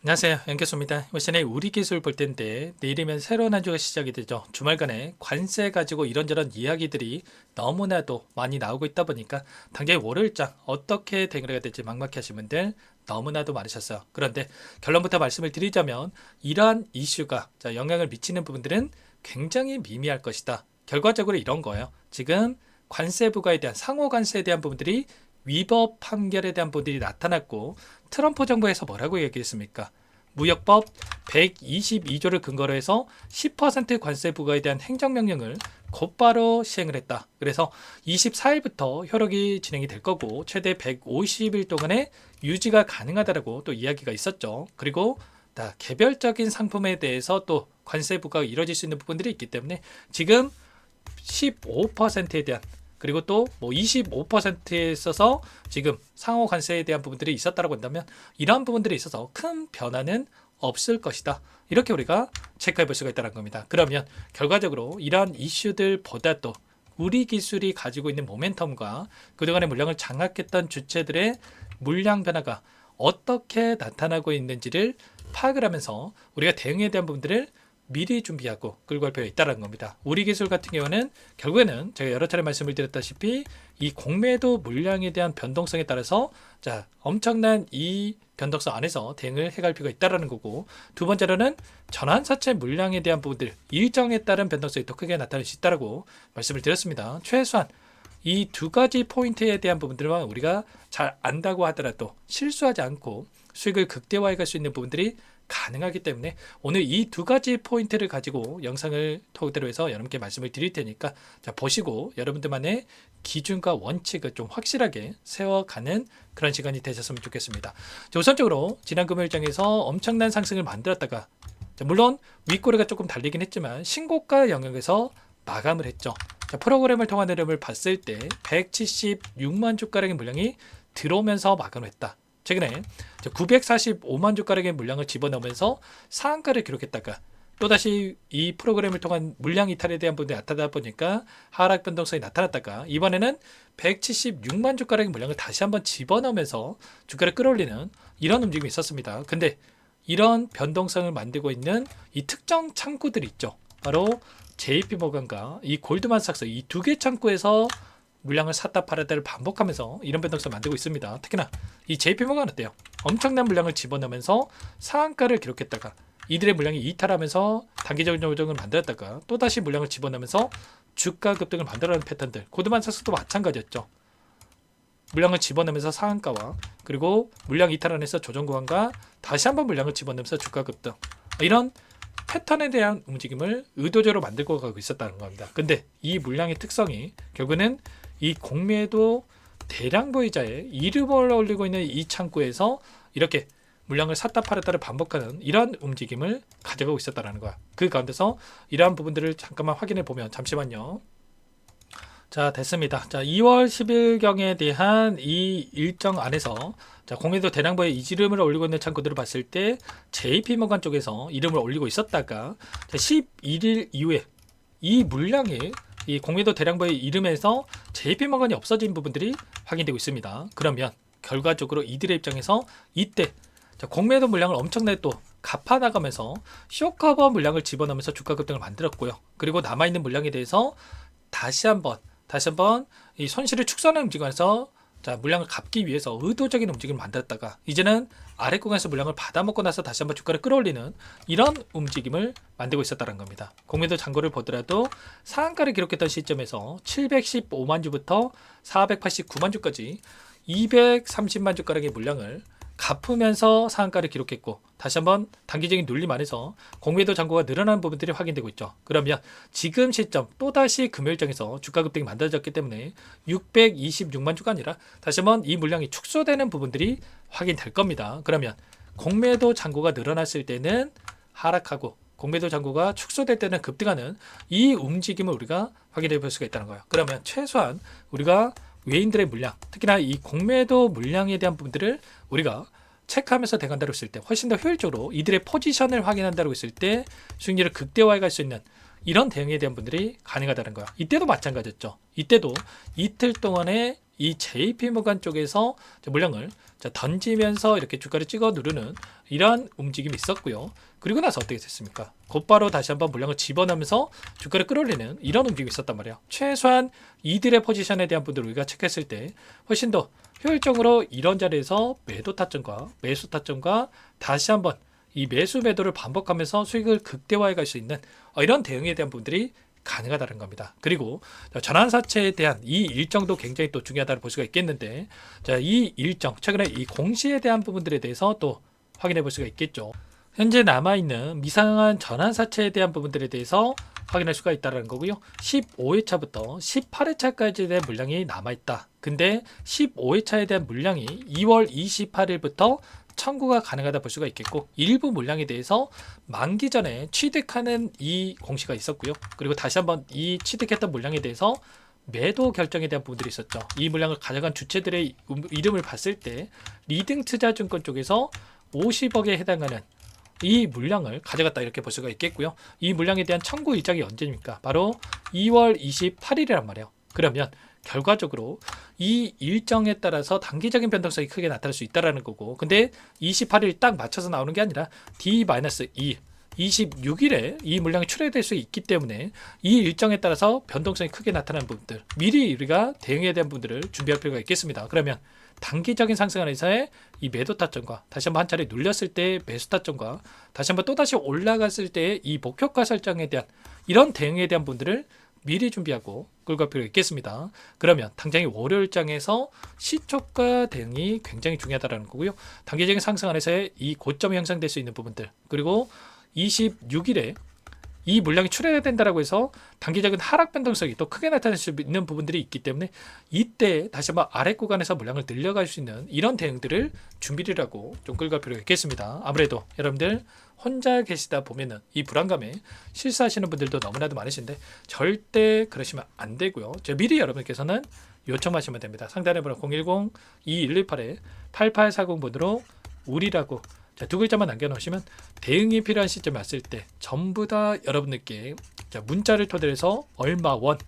안녕하세요. 연결소입니다. 이번 시간에 우리 기술 볼 텐데 내일이면 새로운 한 주가 시작이 되죠. 주말간에 관세 가지고 이런저런 이야기들이 너무나도 많이 나오고 있다 보니까 당장 월요일장 어떻게 대응을 해야 될지 막막해 하신 분들 너무나도 많으셨어요. 그런데 결론부터 말씀을 드리자면 이러한 이슈가 영향을 미치는 부분들은 굉장히 미미할 것이다. 결과적으로 이런 거예요. 지금 관세 부과에 대한 상호 관세에 대한 부분들이 위법 판결에 대한 부분들이 나타났고 트럼프 정부에서 뭐라고 얘기했습니까? 무역법 122조를 근거로 해서 10% 관세 부과에 대한 행정명령을 곧바로 시행을 했다. 그래서 24일부터 효력이 진행이 될 거고 최대 150일 동안의 유지가 가능하다라고 또 이야기가 있었죠. 그리고 개별적인 상품에 대해서 또 관세 부과가 이루어질 수 있는 부분들이 있기 때문에 지금 15%에 대한 그리고 또 뭐 25%에 있어서 지금 상호 관세에 대한 부분들이 있었다고 한다면 이러한 부분들에 있어서 큰 변화는 없을 것이다. 이렇게 우리가 체크해 볼 수가 있다는 겁니다. 그러면 결과적으로 이러한 이슈들보다 또 우리 기술이 가지고 있는 모멘텀과 그동안의 물량을 장악했던 주체들의 물량 변화가 어떻게 나타나고 있는지를 파악을 하면서 우리가 대응에 대한 부분들을 미리 준비하고 끌고 갈 필요가 있다는 겁니다. 우리 기술 같은 경우는 결국에는 제가 여러 차례 말씀을 드렸다시피 이 공매도 물량에 대한 변동성에 따라서 엄청난 이 변동성 안에서 대응을 해갈 필요가 있다는 거고, 두 번째로는 전환사채 물량에 대한 부분들 일정에 따른 변동성이 더 크게 나타날 수 있다고 말씀을 드렸습니다. 최소한 이 두 가지 포인트에 대한 부분들만 우리가 잘 안다고 하더라도 실수하지 않고 수익을 극대화해 갈 수 있는 부분들이 가능하기 때문에 오늘 이 두 가지 포인트를 가지고 영상을 토대로 해서 여러분께 말씀을 드릴 테니까 보시고 여러분들만의 기준과 원칙을 좀 확실하게 세워가는 그런 시간이 되셨으면 좋겠습니다. 우선적으로 지난 금요일장에서 엄청난 상승을 만들었다가 물론 윗꼬리가 조금 달리긴 했지만 신고가 영역에서 마감을 했죠. 프로그램을 통한 흐름을 봤을 때 176만 주가량의 물량이 들어오면서 마감을 했다. 최근에 945만 주가량의 물량을 집어넣으면서 상한가를 기록했다가 또다시 이 프로그램을 통한 물량 이탈에 대한 부분이 나타나다 보니까 하락 변동성이 나타났다가 이번에는 176만 주가량의 물량을 다시 한번 집어넣으면서 주가를 끌어올리는 이런 움직임이 있었습니다. 근데 이런 변동성을 만들고 있는 이 특정 창구들이 있죠. 바로 JP모건과 이 골드만삭스 이 두 개 창구에서 물량을 샀다 팔았다를 반복하면서 이런 변동성을 만들고 있습니다. 특히나 이 JP모건 어때요? 엄청난 물량을 집어넣으면서 상한가를 기록했다가 이들의 물량이 이탈하면서 단기적인 조정을 만들었다가 또다시 물량을 집어넣으면서 주가 급등을 만들어내는 패턴들. 골드만삭스도 마찬가지였죠. 물량을 집어넣으면서 상한가와 그리고 물량 이탈 안에서 조정 구간과 다시 한번 물량을 집어넣으면서 주가 급등. 이런 패턴에 대한 움직임을 의도적으로 만들고 가고 있었다는 겁니다. 근데 이 물량의 특성이 결국은 이 공매도 대량 보유자의 이름을 올리고 있는 이 창구에서 이렇게 물량을 샀다 팔았다를 반복하는 이러한 움직임을 가져가고 있었다는 거야. 그 가운데서 이러한 부분들을 잠깐만 확인해 보면 잠시만요. 됐습니다. 2월 10일경에 대한 이 일정 안에서 공매도 대량보의 이름을 올리고 있는 창구들을 봤을 때 JP모건 쪽에서 이름을 올리고 있었다가 11일 이후에 이 물량이 이 공매도 대량보의 이름에서 JP모건이 없어진 부분들이 확인되고 있습니다. 그러면 결과적으로 이들의 입장에서 이때 공매도 물량을 엄청나게 또 갚아나가면서 쇼커버 물량을 집어넣으면서 주가 급등을 만들었고요. 그리고 남아있는 물량에 대해서 다시 한번 이 손실을 축소하는 움직임에서 물량을 갚기 위해서 의도적인 움직임을 만들었다가 이제는 아래 구간에서 물량을 받아먹고 나서 다시 한번 주가를 끌어올리는 이런 움직임을 만들고 있었다는 겁니다. 공매도 잔고를 보더라도 상한가를 기록했던 시점에서 715만 주부터 489만 주까지 230만 주가량의 물량을 갚으면서 상한가를 기록했고 다시 한번 단기적인 눌림 안에서 공매도 잔고가 늘어나는 부분들이 확인되고 있죠. 그러면 지금 시점 또다시 금요일장에서 주가 급등이 만들어졌기 때문에 626만 주가 아니라 다시 한번 이 물량이 축소되는 부분들이 확인될 겁니다. 그러면 공매도 잔고가 늘어났을 때는 하락하고 공매도 잔고가 축소될 때는 급등하는 이 움직임을 우리가 확인해 볼 수가 있다는 거예요. 그러면 최소한 우리가 외인들의 물량, 특히나 이 공매도 물량에 대한 부분들을 우리가 체크하면서 대간다고 했을 때 훨씬 더 효율적으로 이들의 포지션을 확인한다고 했을 때 수익률을 극대화해 갈 수 있는 이런 대응에 대한 분들이 가능하다는 거야. 이때도 마찬가지였죠. 이때도 이틀 동안의 이 JP모간 쪽에서 물량을 던지면서 이렇게 주가를 찍어 누르는 이러한 움직임이 있었고요. 그리고 나서 어떻게 됐습니까? 곧바로 다시 한번 물량을 집어넣으면서 주가를 끌어올리는 이런 움직임이 있었단 말이에요. 최소한 이들의 포지션에 대한 분들을 우리가 체크했을 때 훨씬 더 효율적으로 이런 자리에서 매도 타점과 매수 타점과 다시 한번 이 매수 매도를 반복하면서 수익을 극대화해 갈 수 있는 이런 대응에 대한 부분들이 가능하다는 겁니다. 그리고 전환사채에 대한 이 일정도 굉장히 또 중요하다고 볼 수가 있겠는데, 자, 이 일정 최근에 이 공시에 대한 부분들에 대해서 또 확인해 볼 수가 있겠죠. 현재 남아있는 미상한 전환사채에 대한 부분들에 대해서 확인할 수가 있다는 거고요. 15회차부터 18회차까지에 대한 물량이 남아있다. 근데 15회차에 대한 물량이 2월 28일부터 청구가 가능하다 볼 수가 있겠고, 일부 물량에 대해서 만기 전에 취득하는 이 공시가 있었고요. 그리고 다시 한번 이 취득했던 물량에 대해서 매도 결정에 대한 부분들이 있었죠. 이 물량을 가져간 주체들의 이름을 봤을 때 리딩투자증권 쪽에서 50억에 해당하는 이 물량을 가져갔다 이렇게 볼 수가 있겠고요. 이 물량에 대한 청구 일정이 언제입니까? 바로 2월 28일이란 말이에요. 그러면 결과적으로 이 일정에 따라서 단기적인 변동성이 크게 나타날 수 있다는 거고, 근데 28일 딱 맞춰서 나오는 게 아니라 D-2 26일에 이 물량이 출하될 수 있기 때문에 이 일정에 따라서 변동성이 크게 나타나는 부분들, 미리 우리가 대응에 대한 부분들을 준비할 필요가 있겠습니다. 그러면 단기적인 상승 안에서의 이 매도 타점과 다시 한번 한 차례 눌렸을 때 매수 타점과 다시 한번 또다시 올라갔을 때의 이 목표가 설정에 대한 이런 대응에 대한 부분들을 미리 준비하고 끌고 갈 필요가 있겠습니다. 그러면 당장의 월요일장에서 시초가 대응이 굉장히 중요하다는 거고요. 단기적인 상승 안에서의 이 고점이 형성될 수 있는 부분들, 그리고 26일에 이 물량이 출해야 된다라고 해서 단기적인 하락 변동성이 또 크게 나타날 수 있는 부분들이 있기 때문에 이때 다시 한번 아래 구간에서 물량을 늘려갈 수 있는 이런 대응들을 준비를 하고 좀 끌고 갈 필요가 있겠습니다. 아무래도 여러분들 혼자 계시다 보면은 이 불안감에 실수하시는 분들도 너무나도 많으신데 절대 그러시면 안 되고요. 미리 여러분께서는 요청하시면 됩니다. 상단에 번호 010-2118-8840번으로 우리라고 두 글자만 남겨놓으시면 대응이 필요한 시점에 왔을 때 전부 다 여러분들께 문자를 토대로 해서 얼마 원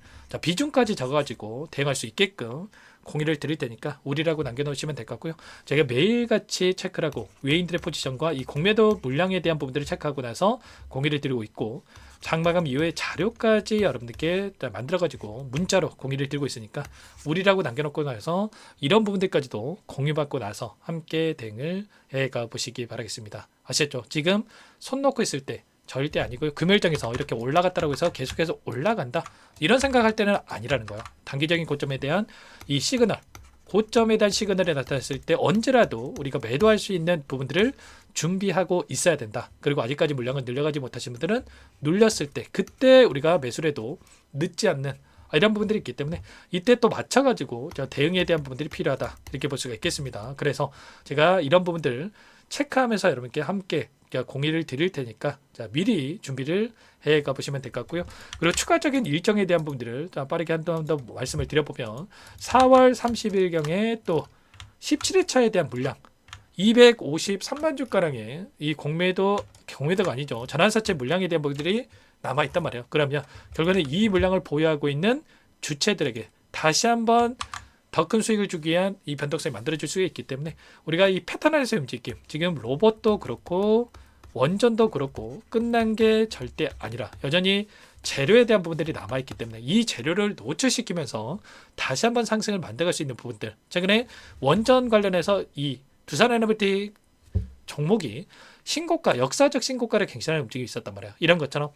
비중까지 적어가지고 대응할 수 있게끔 공유를 드릴 테니까 우리라고 남겨놓으시면 될 것 같고요. 제가 매일같이 체크를 하고 외인들의 포지션과 이 공매도 물량에 대한 부분들을 체크하고 나서 공유를 드리고 있고, 장마감 이후에 자료까지 여러분들께 만들어가지고 문자로 공유를 드리고 있으니까 우리라고 남겨놓고 나서 이런 부분들까지도 공유받고 나서 함께 대응을 해가 보시기 바라겠습니다. 아시겠죠? 지금 손 놓고 있을 때 절대 아니고요. 금요일장에서 이렇게 올라갔다라고 해서 계속해서 올라간다 이런 생각할 때는 아니라는 거예요. 단기적인 고점에 대한 이 시그널, 고점에 대한 시그널이 나타났을 때 언제라도 우리가 매도할 수 있는 부분들을 준비하고 있어야 된다. 그리고 아직까지 물량을 늘려가지 못하신 분들은 눌렸을 때 그때 우리가 매수를 해도 늦지 않는 이런 부분들이 있기 때문에 이때 또 맞춰가지고 대응에 대한 부분들이 필요하다 이렇게 볼 수가 있겠습니다. 그래서 제가 이런 부분들 체크하면서 여러분께 함께 공유를 드릴 테니까 미리 준비를 해 가보시면 될 것 같고요. 그리고 추가적인 일정에 대한 부분들을 빠르게 한 번 더 말씀을 드려보면 4월 30일경에 또 17회차에 대한 물량 253만 주가량의 이 공매도가 아니죠. 전환사채 물량에 대한 부분들이 남아있단 말이에요. 그러면 결국에는 이 물량을 보유하고 있는 주체들에게 다시 한번 더 큰 수익을 주기 위한 이 변동성이 만들어질 수 있기 때문에 우리가 이 패턴 안에서의 움직임, 지금 로봇도 그렇고 원전도 그렇고 끝난 게 절대 아니라 여전히 재료에 대한 부분들이 남아있기 때문에 이 재료를 노출시키면서 다시 한번 상승을 만들어갈 수 있는 부분들, 최근에 원전 관련해서 이 두산에너비티 종목이 신고가, 역사적 신고가를 갱신하는 움직임이 있었단 말이에요. 이런 것처럼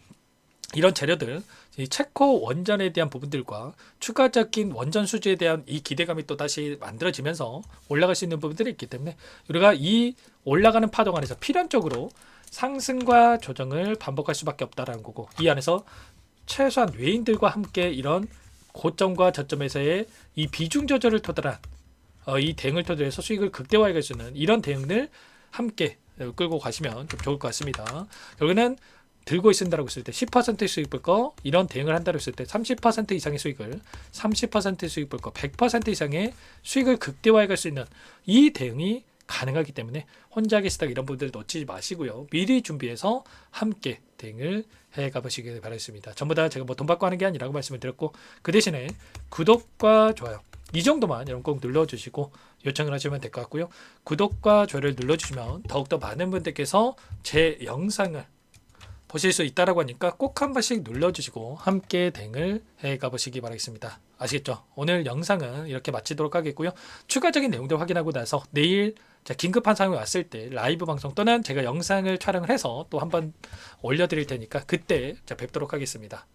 이런 재료들, 이 체코 원전에 대한 부분들과 추가적인 원전 수주에 대한 이 기대감이 또 다시 만들어지면서 올라갈 수 있는 부분들이 있기 때문에 우리가 이 올라가는 파동 안에서 필연적으로 상승과 조정을 반복할 수밖에 없다라는 거고, 이 안에서 최소한 외인들과 함께 이런 고점과 저점에서의 이 비중 조절을 토대한 이 대응을 토대해서 수익을 극대화해 갈 수 있는 이런 대응을 함께 끌고 가시면 좀 좋을 것 같습니다. 결국에는 들고 있는다고 했을 때 10% 수익 볼 거, 이런 대응을 한다고 했을 때 30% 이상의 수익을, 30% 수익 볼 거, 100% 이상의 수익을 극대화해 갈 수 있는 이 대응이 가능하기 때문에 혼자 계시다가 이런 분들 놓치지 마시고요. 미리 준비해서 함께 대응을 해 가보시길 바라겠습니다. 전부 다 제가 뭐 돈 받고 하는 게 아니라고 말씀을 드렸고, 그 대신에 구독과 좋아요, 이 정도만 여러분 꼭 눌러주시고 요청을 하시면 될 것 같고요. 구독과 좋아요를 눌러주시면 더욱더 많은 분들께서 제 영상을 보실 수 있다라고 하니까 꼭 한 번씩 눌러주시고 함께 댕을 해 가보시기 바라겠습니다. 아시겠죠? 오늘 영상은 이렇게 마치도록 하겠고요. 추가적인 내용들 확인하고 나서 내일 긴급한 상황이 왔을 때 라이브 방송 또는 제가 영상을 촬영을 해서 또 한번 올려드릴 테니까 그때 뵙도록 하겠습니다.